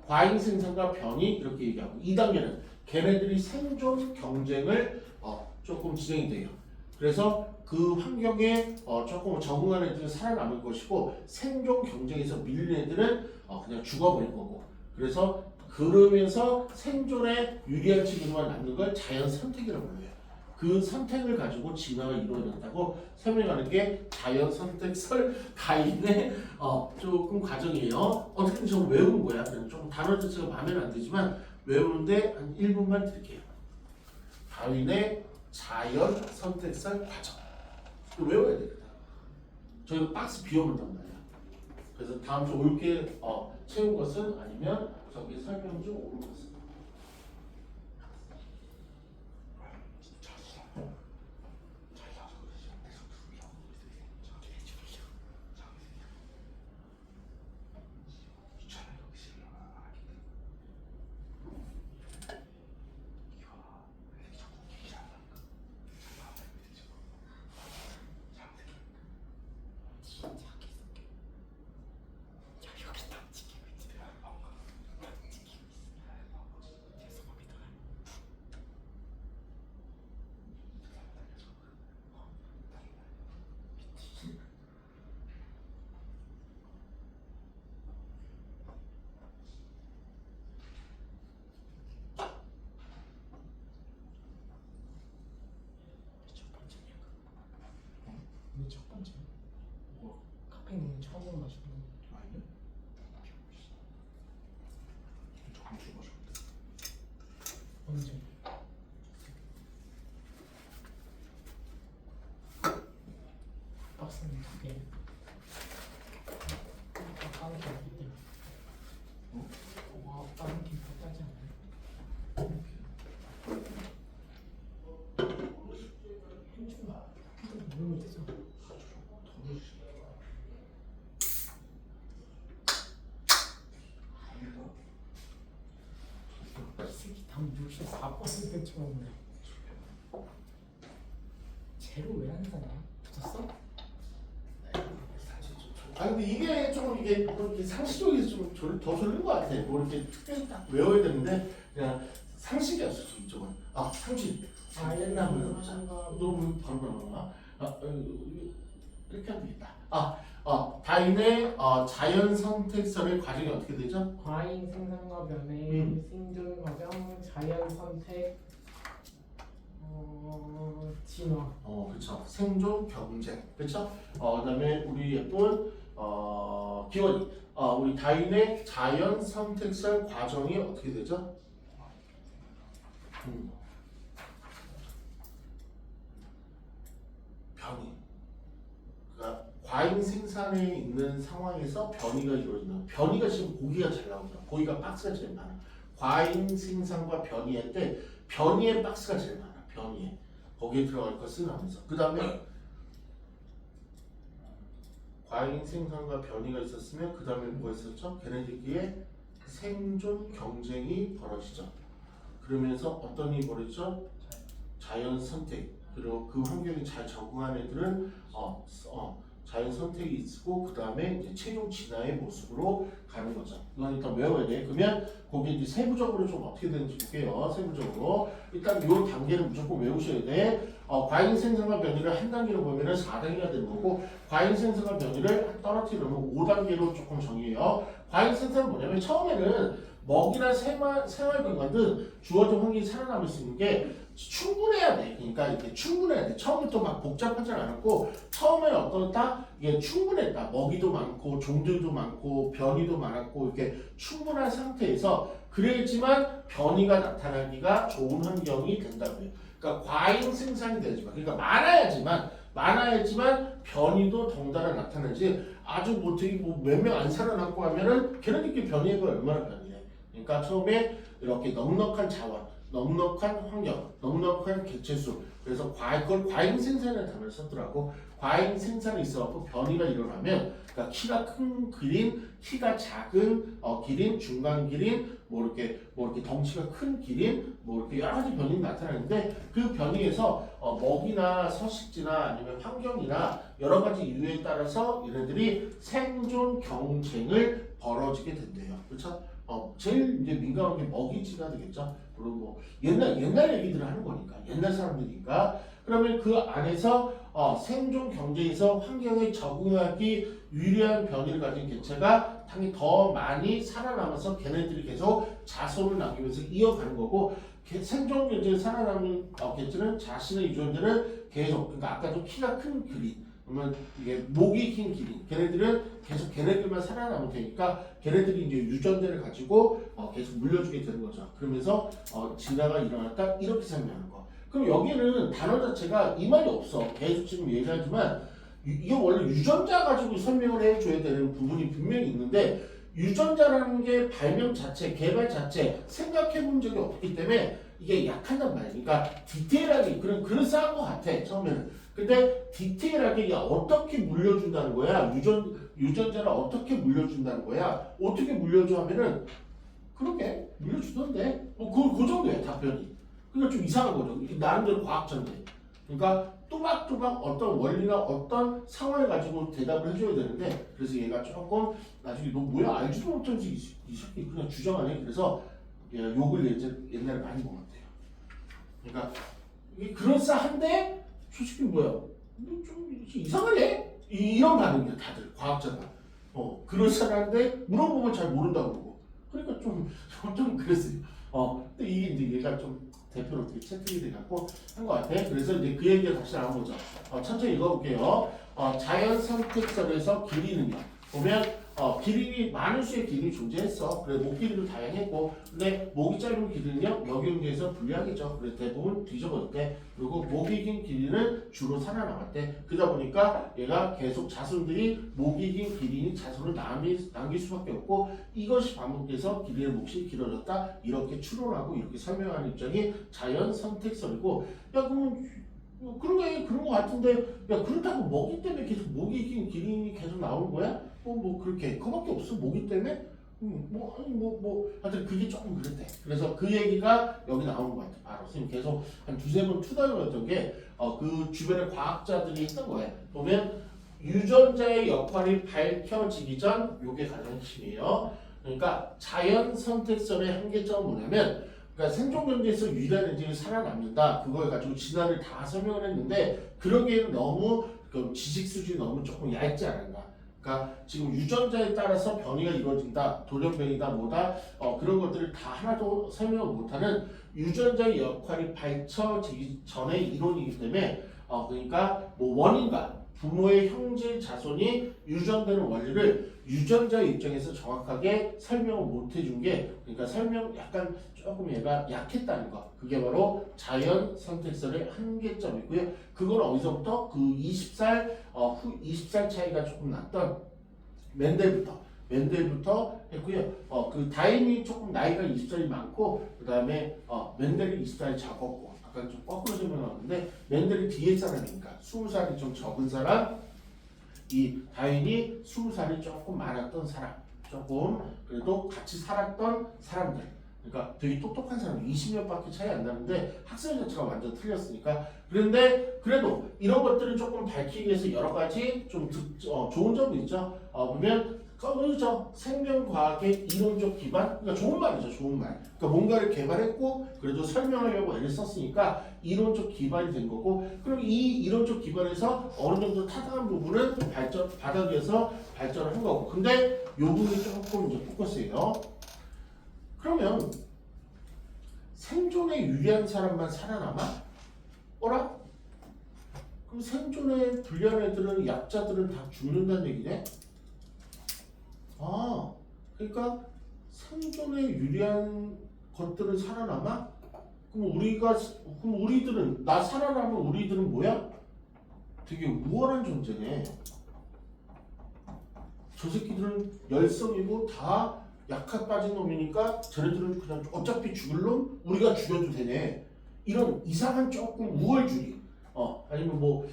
Speaker 1: 과잉 생산과 변이 이렇게 얘기하고 2단계는 걔네들이 생존 경쟁을 조금 진행이 돼요. 그래서 그 환경에 조금 적응하는 애들은 살아남을 것이고 생존 경쟁에서 밀린 애들은 그냥 죽어버릴 거고 그래서 그러면서 생존에 유리한 친구만 남는 걸 자연 선택이라고 불러요. 그 선택을 가지고 진화가 이루어진다고 설명하는 게 자연 선택설 다윈의 조금 과정이에요. 어떻게든 좀 외우는 거야. 그냥 좀 단어 자체가 마음에는 안 들지만 외우는데 한 1분만 드릴게요. 다윈의 자연 선택설 과정. 이거 외워야 되겠다. 저희 박스 비워본단 말이야. 그래서 다음 주 올게 채운 것은 아니면 저기 설명 중 오른 것은.
Speaker 2: 이게 첫 번째. 카페인 처음으로 마시는 거.
Speaker 1: 아니요. 조금 죽어줘.
Speaker 2: 언제? 박스는 2개. 다른 게 없기 때문에. 다른 게 비싸지 않아요? 모르면 되죠. 새끼 담 64% 쳐먹네. 제로 왜 안 사냐? 붙었어?
Speaker 1: 아 근데 이게 좀 이게 뭐 이렇게 상식적이서 좀 더 좋은 것 같아. 뭐 이렇게 특별히 딱 외워야 되는데 그냥 상식이었어 이쪽은. 상식.
Speaker 2: 옛날
Speaker 1: 너무 바로 나오나? 이렇게 하면 되겠다. 다윈의 자연 선택설의 과정이 어떻게 되죠?
Speaker 2: 과잉 생산과 변의 생존 과정, 자연 선택, 진화.
Speaker 1: 그렇죠. 생존 경쟁, 그렇죠. 그다음에 우리 예쁜 기원이, 우리 다윈의 자연 선택설 과정이 어떻게 되죠? 변이. 그러니까 과잉 생산에 있는 상황에서 변이가 이루어진다. 변이가 지금 고기가 잘 나오잖아. 고기가 박스가 제일 많아. 과잉 생산과 변이할 때 변이의 박스가 제일 많아. 변이에 거기에 들어갈 것은 하면서 그 다음에 과잉 생산과 변이가 있었으면 그 다음에 뭐가 있었죠? 걔네들끼리의 생존 경쟁이 벌어지죠. 그러면서 어떤 일이 벌어지죠? 자연 선택. 그리고 그 환경에 잘 적응한 애들은 자연 선택이 있고 그 다음에 이제 최종 진화의 모습으로 가는 거죠. 이건 일단 외워야 돼. 그러면 거기 이제 세부적으로 좀 어떻게 되는지 볼게요. 세부적으로 일단 이 단계는 무조건 외우셔야 돼. 과잉 생성과 변이를 한 단계로 보면은 4단계가 되는 거고 과잉 생성과 변이를 떨어뜨리려면 5단계로 조금 정의해요. 과잉 생성은 뭐냐면 처음에는 먹이나 생활기관 등 주어진 환경이 살아남을 수 있는 게 충분해야 돼. 그러니까 이게 충분해야 돼. 처음부터 막 복잡하지 않았고 처음에는 어떻다? 이게 충분했다. 먹이도 많고 종들도 많고 변이도 많았고 이렇게 충분한 상태에서 그래야지만 변이가 나타나기가 좋은 환경이 된다고요. 그러니까 과잉 생산이 되지만 그러니까 많아야지만 변이도 덩달아 나타나지 아주 못하게 몇 명 안 살아남고 하면은 걔네들끼리 변이가 얼마나 변이해. 그러니까 처음에 이렇게 넉넉한 자원, 넉넉한 환경, 넉넉한 개체수. 그래서 그걸 과잉 생산이라는 단어를 썼더라고. 과잉 생산이 있어갖고 변이가 일어나면, 그러니까 키가 큰 기린, 키가 작은 기린, 중간 기린, 뭐 이렇게 덩치가 큰 기린, 뭐 이렇게 여러 가지 변이 나타나는데 그 변이에서 먹이나 서식지나 아니면 환경이나 여러 가지 이유에 따라서 얘네들이 생존 경쟁을 벌어지게 된대요. 그렇죠? 제일 이제 민감한 게 먹이지가 되겠죠. 그리고 뭐 옛날 얘기들을 하는 거니까 옛날 사람들이니까 그러면 그 안에서 생존 경쟁에서 환경에 적응하기 유리한 변이를 가진 개체가 당연히 더 많이 살아남아서 걔네들이 계속 자손을 남기면서 이어가는 거고 생존 경쟁에 살아남는 개체는 자신의 유전자를 계속 그러니까 아까 좀 키가 큰 기린 그러면 이게 목이 긴 기린 걔네들은 계속 걔네들만 살아남을 테니까 걔네들이 이제 유전자를 가지고 계속 물려주게 되는 거죠. 그러면서 진화가 일어났다 이렇게 설명하는 거. 그럼 여기는 단어 자체가 이 말이 없어. 계속 지금 얘기하지만 이게 원래 유전자 가지고 설명을 해줘야 되는 부분이 분명히 있는데 유전자라는 게 발명 자체, 개발 자체 생각해 본 적이 없기 때문에 이게 약하단 말이야. 그러니까 디테일하게 그런 싸운 것 같아 처음에는. 근데 디테일하게 어떻게 물려준다는 거야? 유전자를 어떻게 물려준다는 거야? 어떻게 물려줘 하면은 그렇게 물려주던데 그 정도야 답변이. 그러니까 좀 이상한 거죠. 나름대로 과학자인데. 그러니까 또박또박 어떤 원리나 어떤 상황을 가지고 대답을 해줘야 되는데 그래서 얘가 조금 나중에 너 뭐야 알지도 못하면서 이 새끼 그냥 주장하네. 그래서 얘가 욕을 옛날에 많이 먹었대요. 그러니까 이게 그럴싸한데 솔직히 뭐야 좀 이상하네 이런 반응이야 다들 과학자가. 그럴싸한데 물어보면 잘 모른다고 그러고 그러니까 좀 그랬어요. 근데 이게 이제 얘가 좀 대표로 어떻게 채택이 돼갖고 한 것 같아. 그래서 이제 그 얘기를 다시 나눠보자. 천천히 읽어볼게요. 자연 선택설에서 길이는요. 보면 기린이 많은 수의 기린이 존재했어. 그래 목 길이도 다양했고, 근데 목이 짧은 기린은요 역용지에서 불리하겠죠. 그래서 대부분 뒤져버렸대. 그리고 목이 긴 기린은 주로 살아남았대. 그러다 보니까 얘가 계속 자손들이 목이 긴 기린이 자손을 남길 수밖에 없고 이것이 반복돼서 기린의 몫이 길어졌다. 이렇게 추론하고 이렇게 설명하는 입장이 자연 선택설이고, 야 그러면 그런 거 같은데 야 그렇다고 먹이 때문에 계속 목이 긴 기린이 계속 나오는 거야? 그렇게 그거밖에 없어 목이 때문에 하여튼 그게 조금 그랬대. 그래서 그 얘기가 여기 나오는 것 같아. 바로 선생님 계속 한 두세 번 투덜거렸던 게 그 주변의 과학자들이 했던 거예요. 보면 유전자의 역할이 밝혀지기 전 요게 가장 핵심이에요. 그러니까 자연 선택설의 한계점은 뭐냐면 그러니까 생존 경쟁에서 유일한 엔진이 살아남는다. 그걸 가지고 진화를 다 설명을 했는데 그러기에는 너무 지식 수준이 너무 조금 얇지 않은가. 그러니까 지금 유전자에 따라서 변이가 이루어진다, 돌연변이다, 뭐다 그런 것들을 다 하나도 설명을 못하는 유전자의 역할이 밝혀지기 전의 이론이기 때문에 그러니까 뭐 원인과 부모의 형제 자손이 유전되는 원리를 유전자의 입장에서 정확하게 설명을 못 해준 게 그러니까 설명 약간 조금 얘가 약했다는 거. 그게 바로 자연 선택설의 한계점이고요. 그건 어디서부터 그 20살 후 20살 차이가 조금 났던 멘델부터 했고요. 그 다인이 조금 나이가 20살이 많고 그다음에 멘델이 20살이 작았고 약간 좀 거꾸로 설명하는데 멘델이 뒤에 사람이니까 20살이 좀 적은 사람, 이 다인이 20살이 조금 많았던 사람, 조금 그래도 같이 살았던 사람들. 그러니까 되게 똑똑한 사람 20년밖에 차이 안 나는데 학생 자체가 완전 틀렸으니까. 그런데 그래도 이런 것들은 조금 밝히기 위해서 여러 가지 좀 좋은 점이 있죠. 보면 그죠 생명과학의 이론적 기반, 그러니까 좋은 말이죠, 좋은 말. 그러니까 뭔가를 개발했고 그래도 설명하려고 애를 썼으니까 이론적 기반이 된 거고, 그럼 이 이론적 기반에서 어느 정도 타당한 부분은 바닥에서 발전을 한 거고. 근데 이 부분이 조금 이제 포커스예요. 그러면 생존에 유리한 사람만 살아남아? 어라? 그럼 생존에 불리한 애들은, 약자들은 다 죽는다는 얘기네? 아, 그러니까 생존에 유리한 것들은 살아남아? 그럼 우리들은, 나 살아남은 우리들은 뭐야? 되게 우월한 존재네. 저 새끼들은 열성이고 다 약한 빠진 놈이니까 쟤네들은 그냥 어차피 죽을 놈 우리가 죽여도 되네. 이런 이상한 조금 우월주의. 아니면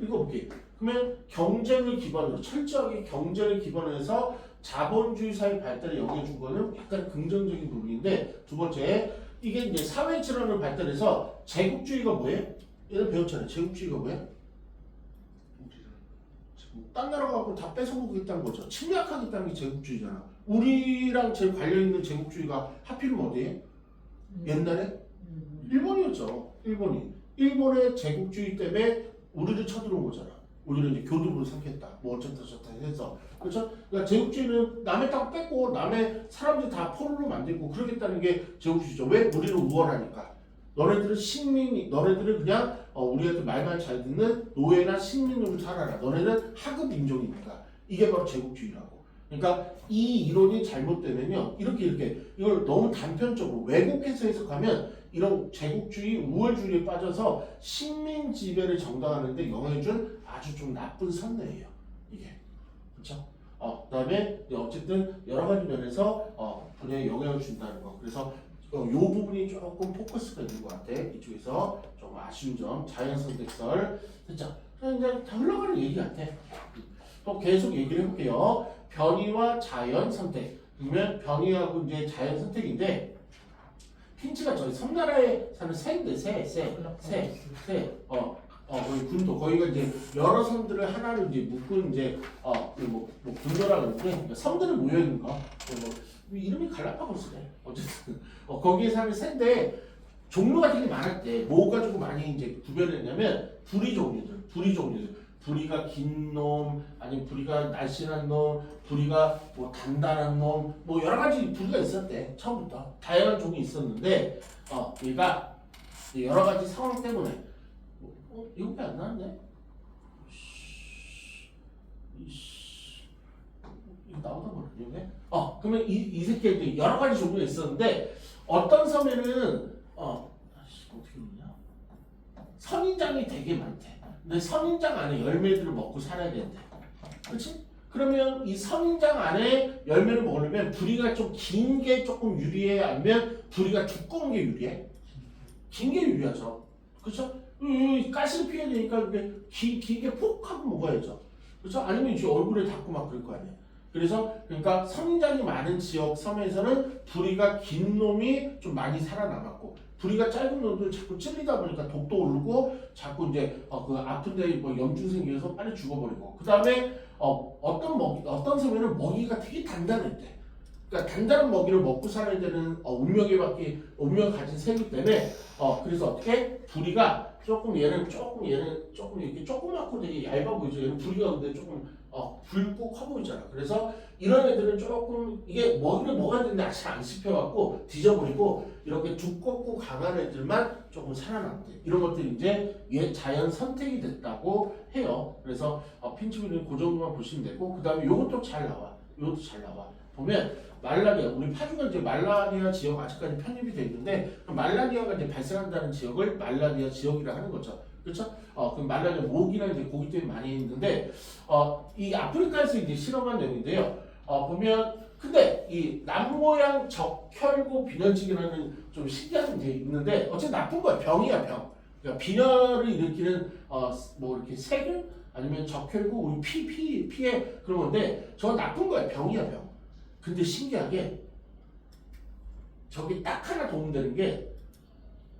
Speaker 1: 읽어볼게. 그러면 경쟁을 기반으로, 철저하게 경쟁을 기반으로 해서 자본주의 사회 발달에 영향을 거는 약간 긍정적인 부분인데, 두 번째, 이게 이제 사회 질환을 발달해서 제국주의가 뭐예요? 얘는 배웠잖아요. 제국주의가 뭐예요? 딴 나라 가고 다 뺏어먹겠다는 거죠. 침략하겠다는 게 제국주의잖아. 우리랑 제일 관련 있는 제국주의가 하필이면 어디에? 옛날에 일본이었죠. 일본의 제국주의 때문에 우리를 쳐들어온 거잖아. 우리를 이제 교두부로 삼겠다. 뭐 어쨌든 저쨌든 해서. 그렇죠? 그러니까 제국주의는 남의 땅 뺏고 남의 사람들 다 포로로 만들고 그러겠다는 게 제국주의죠. 왜? 우리는 우월하니까. 너네들은 너네들은 그냥 우리한테 말만 잘 듣는 노예나 식민으로 살아라. 너네는 하급 인종이니까. 이게 바로 제국주의라고. 그러니까 이 이론이 잘못되면요, 이렇게 이걸 너무 단편적으로 왜곡해서 해석하면 이런 제국주의, 우월주의에 빠져서 식민 지배를 정당화하는데 영향을 준 아주 좀 나쁜 선례예요. 이게. 그렇죠? 그다음에 어쨌든 여러 가지 면에서 분야에 영향을 준다는 거. 그래서 이 부분이 조금 포커스가 있는 것 같아. 이쪽에서 좀 아쉬운 점, 자연선택설. 됐죠? 이제 다 흘러가는 얘기 같아. 또 계속 얘기를 해볼게요. 변이와 자연선택. 그러면 변이하고 이제 자연선택인데, 핀치가 저희 섬나라에 사는 새인데, 거기 군도, 거기가 이제 여러 섬들을 하나로 이제 묶은 이제 군도라 그러는데, 섬들은 모여 있는 거. 이름이 갈라파고스네. 어쨌든 거기에 사는 새인데 종류가 되게 많았대. 뭐 가지고 많이 이제 구별했냐면 부리 종류들. 부리가 긴 놈, 아니면 부리가 날씬한 놈, 부리가 뭐 단단한 놈, 뭐 여러 가지 부리가 있었대. 처음부터 다양한 종이 있었는데, 얘가 여러 가지 상황 때문에 이거밖에 안 나왔네. 이거 나오다 버렸네. 그러면 이 새끼들 여러 가지 종류가 있었는데, 어떤 섬에는 어떻게 보냐, 선인장이 되게 많대. 근데 선인장 안에 열매들을 먹고 살아야 된대. 그렇지? 그러면 이 선인장 안에 열매를 먹으려면 부리가 좀 긴 게 조금 유리해, 아니면 부리가 두꺼운 게 유리해? 긴 게 유리하죠. 그렇죠? 가시를 피해야 되니까 이렇게 길게 폭 하고 먹어야죠. 그렇죠? 아니면 이제 얼굴에 닿고 막 그럴 거 아니야. 그래서 그러니까 선인장이 많은 지역 섬에서는 부리가 긴 놈이 좀 많이 살아남았고, 부리가 짧은 놈들 자꾸 찔리다 보니까 독도 오르고 자꾸 이제 그 아픈데 뭐 염증 생겨서 빨리 죽어버리고, 그 다음에 어떤 섬에는 먹이가 되게 단단했대. 그러니까 단단한 먹이를 먹고 살아야 되는 운명 가진 새이기 때문에 그래서 어떻게 부리가 얘는 조금 이렇게 조그맣고 되게 얇아 보이죠. 얘는 부리가 근데 조금 굵고 커 보이잖아. 그래서 이런 애들은 조금 이게 먹이를 먹어야 되는데 잘 안 씹혀갖고 뒤져버리고, 이렇게 두껍고 강한 애들만 조금 살아남대. 이런 것들이 이제 자연 선택이 됐다고 해요. 그래서 핀치비는 그 정도만 보시면 되고, 그 다음에 이것도 잘 나와. 보면 말라리아, 우리 파주가 이제 말라리아 지역 아직까지 편입이 돼 있는데, 말라리아가 이제 발생한다는 지역을 말라리아 지역이라 하는 거죠. 그렇죠? 그 말라리아 모기나 이제 고기 때문에 많이 있는데, 이 아프리카에서 이제 실험한 내용인데요. 보면 근데 이 남모양 적혈구 빈혈증이라는 좀 신기한 게 있는데, 어쨌든 나쁜 거야. 병이야, 병. 그러니까 빈혈을 일으키는 뭐 이렇게 세균 아니면 적혈구, 우리 피에 그런 건데, 저건 나쁜 거야. 병이야, 병. 근데 신기하게 저기 딱 하나 도움되는 게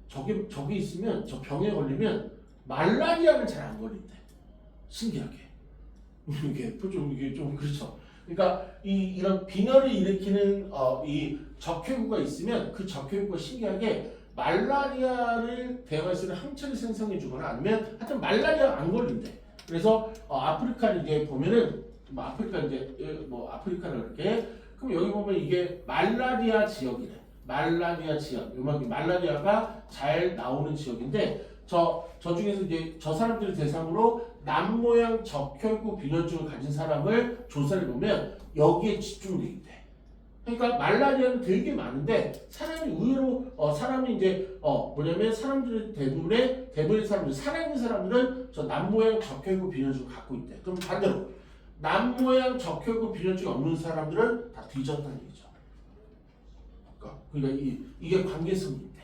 Speaker 1: 저기 있으면 저 병에 걸리면 말라리아는 잘 안 걸린대. 신기하게. 이게 좀 그렇죠. 그러니까 이런 빈혈을 일으키는 이 적혈구가 있으면 그 적혈구가 신기하게 말라리아를 대화에서는 항체를 생성해주거나 아니면 하여튼 말라리아 안 걸린대. 그래서 아프리카를 이제 보면은 뭐 아프리카를 이렇게 그럼 여기 보면 이게 말라리아 지역이래. 말라리아 지역. 요만큼 말라리아가 잘 나오는 지역인데 저 중에서 이제 저 사람들을 대상으로 남모양 적혈구 빈혈증을 가진 사람을 조사를 보면 여기에 집중돼 있대. 그러니까 말라리아는 되게 많은데 사람이 의외로 사람이 이제 뭐냐면 사람들의 대부분의 사람들 살아있는 사람들은 저 남모양 적혈구 빈혈증을 갖고 있대. 그럼 반대로 남모양 적혈구 빈혈증이 없는 사람들은 다 뒤졌다는 얘기죠. 그러니까 이게 관계성이 있대.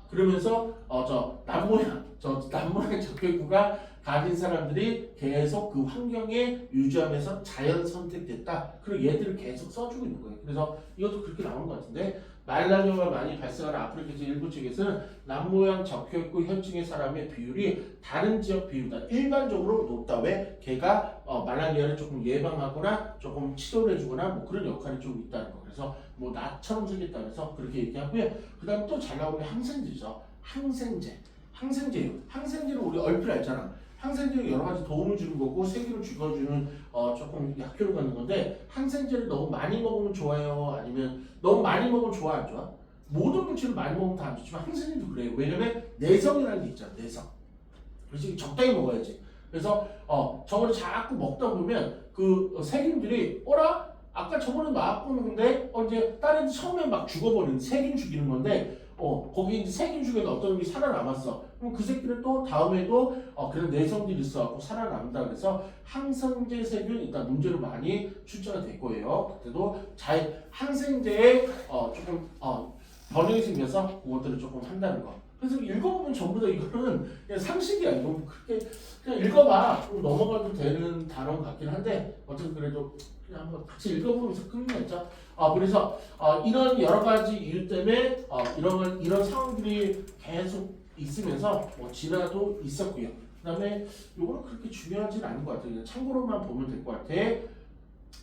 Speaker 1: 그러면서 저 남모양 적혈구가 가진 사람들이 계속 그 환경에 유지하면서 자연 선택됐다. 그리고 얘들을 계속 써주고 있는 거예요. 그래서 이것도 그렇게 나오는 것 같은데 말라리아가 많이 발생하는 아프리카 일부 지역에서는 남모양 적혈구 혈증의 사람의 비율이 다른 지역 비율보다 일반적으로 높다. 왜? 걔가 말라리아를 조금 예방하거나 조금 치료를 해주거나 뭐 그런 역할이 좀 있다는 거. 그래서 뭐 나처럼 생겼다 그래서 그렇게 얘기하고요. 그 다음 또 잘 나오는 게 항생제죠. 항생제예요. 항생제는 우리 얼핏 알잖아. 항생제는 여러 가지 도움을 주는 거고 세균을 죽여주는 조금 약효를 갖는 건데 항생제를 너무 많이 먹으면 좋아요? 아니면 너무 많이 먹으면 좋아 안 좋아? 모든 물질을 많이 먹으면 다 안 좋지만 항생제도 그래요. 왜냐면 내성이라는 게 있잖아. 내성. 그래서 적당히 먹어야지. 그래서 저거를 자꾸 먹다 보면 그 세균들이 아까 저번에 나왔는데 이제 다른 처음에 막 죽어버리는 세균 죽이는 건데 거기 이제 세균 중에도 어떤 게 살아남았어. 그럼 그 새끼는 또 다음에도 그런 내성들이 있어갖고 살아남는다. 그래서 항생제 세균 일단 문제로 많이 출제가 될 거예요. 그때도 항생제에 조금 변형이 생겨서 그것들을 조금 한다는 거. 그래서 읽어보면 전부 다 이거는 그냥 상식이야. 이거 그렇게 그냥 읽어봐. 넘어가도 되는 단어 같긴 한데 어쨌든 그래도 그냥 한번 같이 읽어보면서 끊는 거 있죠. 그래서 이런 여러 가지 이유 때문에 이런 상황들이 계속 있으면서 진화도 있었고요. 그다음에 요거는 그렇게 중요하진 않은 것 같아요. 그냥 참고로만 보면 될 것 같아.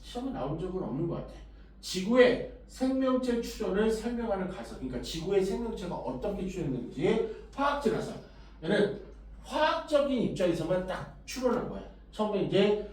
Speaker 1: 시험에 나온 적은 없는 것 같아. 지구의 생명체 추론을 설명하는 가설. 그러니까 지구의 생명체가 어떻게 추론되는지 화학지라서. 얘는 화학적인 입장에서만 딱 추론한 거야. 처음에 이제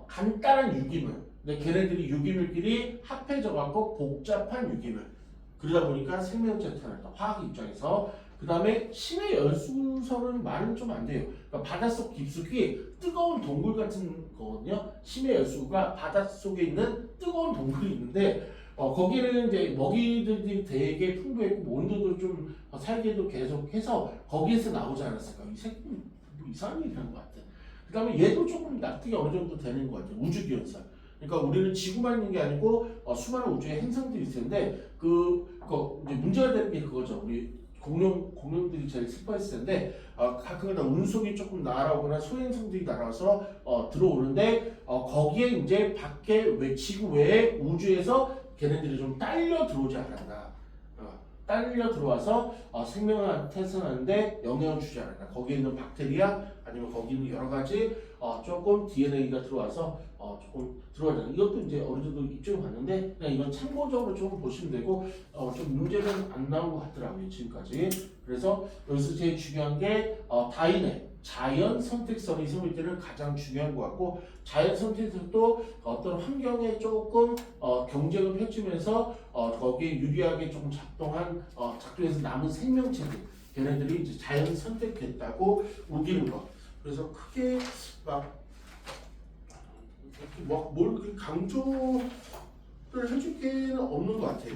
Speaker 1: 간단한 유기물. 근데 걔네들이 유기물끼리 합해져 갖고 복잡한 유기물. 그러다 보니까 생명체가 태어났다. 화학 입장에서. 그 다음에 심해 열수설은 말은 좀 안 돼요. 그러니까 바닷속 깊숙이 뜨거운 동굴 같은 거거든요. 심해 열수가 바닷속에 있는 뜨거운 동굴이 있는데 거기는 이제 먹이들이 되게 풍부했고 온도도 좀 살기도 계속해서 거기에서 나오지 않았을까. 이 새끼는 뭐 이상한 얘기를 한 것 같아. 그 다음에 얘도 조금 납득이 어느 정도 되는 것 같아요. 우주기원설. 그러니까 우리는 지구만 있는 게 아니고 수많은 우주의 행성들이 있을 텐데 이제 문제가 되는 게 그거죠. 우리 공룡들이 제일 슬퍼했을 텐데 가끔가다 운석이 조금 날아오거나 소행성들이 날아와서 들어오는데 거기에 이제 밖에 지구 외에 우주에서 걔네들이 좀 딸려 들어오지 않았나. 딸려 들어와서 생명을 태생하는데 영향을 주지 않았나. 거기에 있는 박테리아 아니면 거기 있는 여러 가지 조금 DNA가 들어와서 조금 들어가잖아요. 이것도 이제 어느 정도 입증을 봤는데 그냥 이건 참고적으로 좀 보시면 되고 좀 문제는 안 나온 것 같더라고요 지금까지. 그래서 여기서 제일 중요한 게 다인의 자연 선택설이 생길 때는 가장 중요한 것 같고 자연 선택설도 어떤 환경에 조금 경쟁을 펼치면서 거기에 유리하게 조금 작동해서 남은 생명체들 걔네들이 이제 자연 선택됐다고 우기는 거. 그래서 크게 뭘 강조를 해줄 게 없는 것 같아요.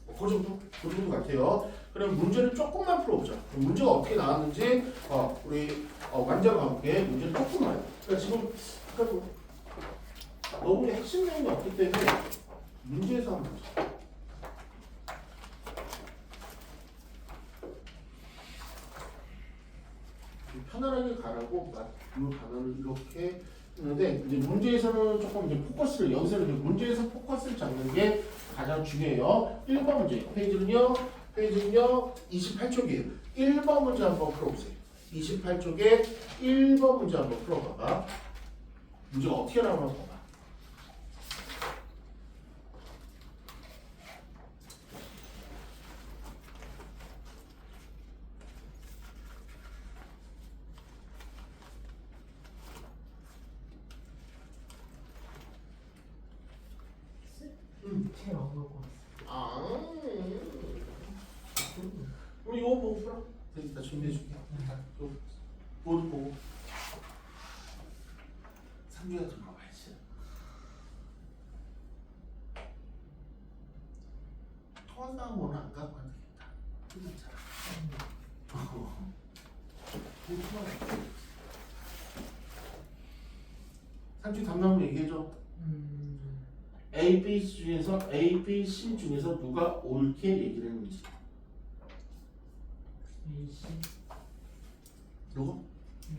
Speaker 1: 그 정도 보는 것 같아요. 그럼 문제를 조금만 풀어보자. 문제가 어떻게 나왔는지 우리 완전 가볼게. 문제를 조금만. 그러니까 지금 너무 핵심 내용이 없기 때문에 문제에서 한번 보자. 편안하게 가라고 이 단어를 이렇게 했는데 이제 문제에서는 조금 이제 포커스를 여기서는 이제 문제에서 포커스를 잡는 게 가장 중요해요. 1번 문제. 페이지는요 28쪽이에요. 1번 문제 한번 풀어보세요. 28쪽에 1번 문제 한번 풀어봐봐. 문제가 어떻게 나오나 봐봐.
Speaker 2: 책 안 갖고 왔어.
Speaker 1: 그럼 이거 보고 풀어. 일단 준비해줄게. 보드 보고. 3주에 들어가야지. 통화가 뭐는 안 갖고 와도 되겠다. 괜찮아. 3주 담당부 얘기해줘. A, B 중에서 A, B, C 중에서 누가 옳게 얘기를 했는지.
Speaker 2: AC.
Speaker 1: 누구?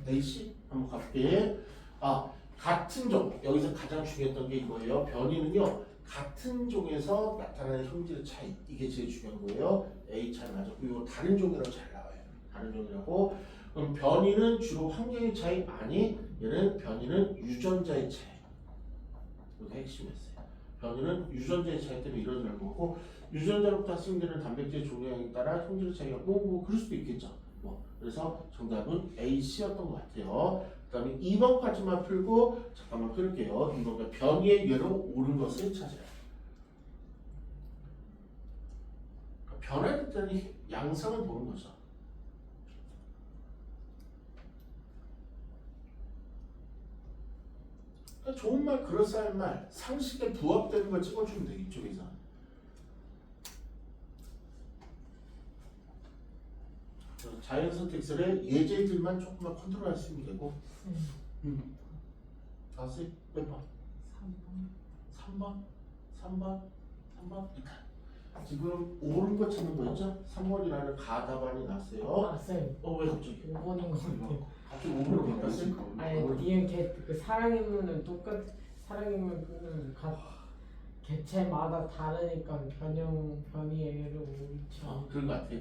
Speaker 1: A, C? 한번 가볼게. 같은 종. 여기서 가장 중요했던 게 이거예요. 변이는요. 같은 종에서 나타나는 형질의 차이. 이게 제일 중요한 거예요. A 차이 맞았고 이거 다른 종이라고 잘 나와요. 다른 종이라고. 그럼 변이는 주로 환경의 차이 아니 얘는 변이는 유전자의 차이. 이거 핵심이었어요. 변이는 유전자의 차이 때문에 일어나는 거고 유전자로부터 학생되는 단백질 종양에 따라 형질의 차이가 뭐 그럴 수도 있겠죠. 그래서 정답은 A, C였던 것 같아요. 그 다음에 2번까지만 풀고 잠깐만 끊을게요. 2번가 변이의 예로 옳은 것을 찾아요. 변화될 때는 양상을 보는 거죠. 좋은 말, 그럴싸한 말, 상식에 부합되는 걸 찍어주면 돼, 이쪽에서. 자연 선택설의 예제들만 조금만 컨트롤 하시면 되고. 다섯, 몇 번? 3번? 3번? 지금 옳은 거 찾는 거였죠? 3번이라는 가답안이 났어요.
Speaker 2: 쌤.
Speaker 1: 왜 갑자기?
Speaker 2: 5번인 것 같아요.
Speaker 1: 갑자기 5번으로 바꿨어요?
Speaker 2: 아니, 뒤에 그 사랑이면은 사랑이면은 개체마다 다르니까 변이를 옳지.
Speaker 1: 그런 것 같아요.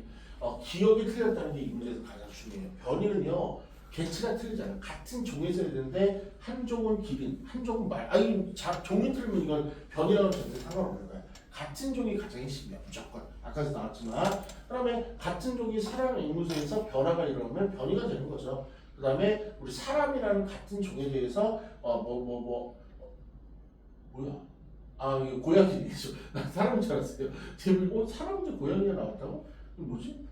Speaker 1: 기억이 틀렸다는 게 이 문제에서 가장 중요해요. 변이는요, 개체가 틀리잖아요. 같은 종에서 되는데 한 종은 기린, 한 종은 말. 종이 틀리면 이건 변이라고 절대 상관없는 거야. 같은 종이 가장 핵심이야, 무조건. 아까도 나왔지만. 그다음에 같은 종이 사람 앵무새에서 변화가 일어나면 변이가 되는 거죠. 그다음에 우리 사람이라는 같은 종에 대해서 뭐야? 이거 고양이죠. 나 사람인 줄 알았어요. 지금 사람인데 고양이가 나왔다고? 뭐지?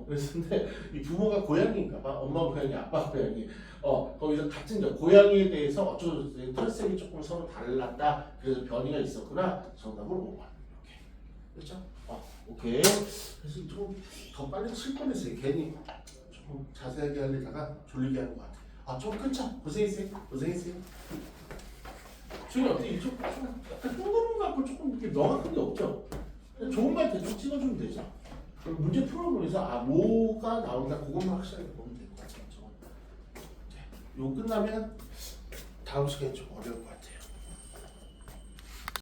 Speaker 1: 그랬는데 이 부모가 고양이인가봐. 엄마 고양이, 아빠 고양이. 거기서 같은 고양이에 대해서 어쩌고 털색이 조금 서로 달랐다. 그래서 변이가 있었구나. 정답은 5번. 이렇게. 그렇죠? 오케이. 그래서 좀 더 빨리 칠 뻔했어요. 괜히 조금 자세하게 하려다가 졸리게 하는 것 같아. 좀 끊자. 고생했어요. 주인이 어떻게 이쪽 약간 뜬구름 갖고 조금 이렇게 명확한 게 없죠? 그냥 좋은 말 대충 찍어주면 되죠. 그럼 문제 풀어보면서 뭐가 나온다 그것만 확실하게 보면 될 것 같아요. 요 끝나면 다음 시간에 좀 어려울 것 같아요.